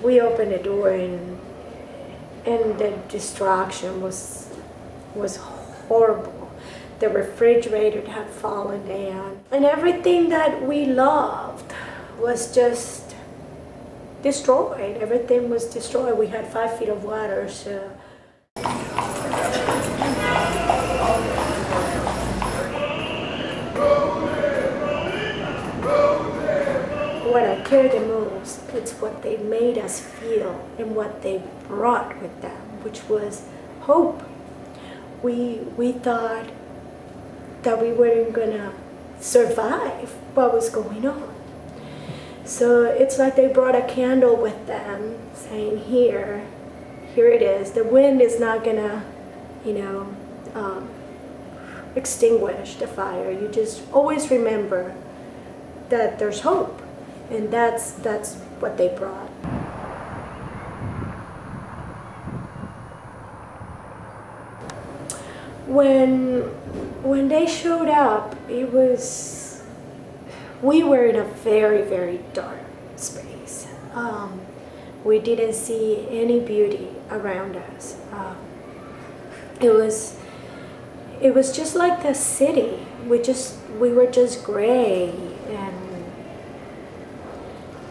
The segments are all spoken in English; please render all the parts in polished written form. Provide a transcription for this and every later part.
we opened the door, and the destruction was horrible. The refrigerator had fallen down, and everything that we loved was just destroyed. Everything was destroyed. We had 5 feet of water, so. What I care the most, it's what they made us feel and what they brought with them, which was hope. We thought that we weren't gonna survive what was going on. So it's like they brought a candle with them, saying, here it is. The wind is not gonna, extinguish the fire. You just always remember that there's hope. And that's what they brought. When they showed up, we were in a very, very dark space. We didn't see any beauty around us. It was just like the city. We were just gray, and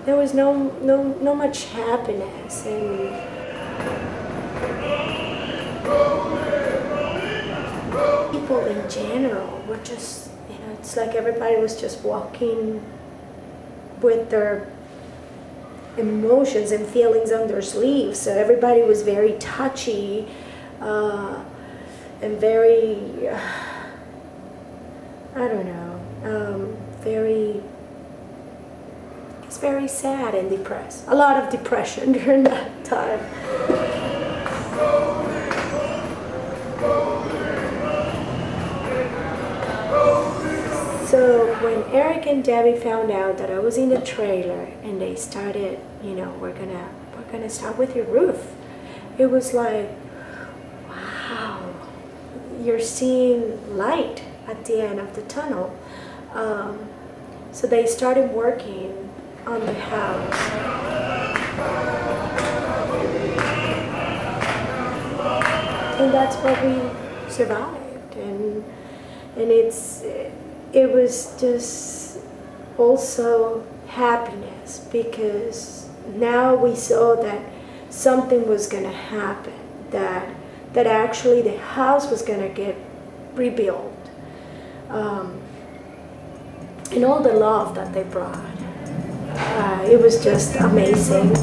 there was no much happiness, and people in general were just, it's like everybody was just walking with their emotions and feelings on their sleeves. So everybody was very touchy and very, I don't know, very sad and depressed. A lot of depression during that time. So when Eric and Debbie found out that I was in the trailer, and they started, we're gonna start with your roof. It was like, wow, you're seeing light at the end of the tunnel. So they started working on the house. And that's what we survived. And it was just also happiness, because now we saw that something was going to happen, that actually the house was going to get rebuilt. And all the love that they brought. It was just amazing.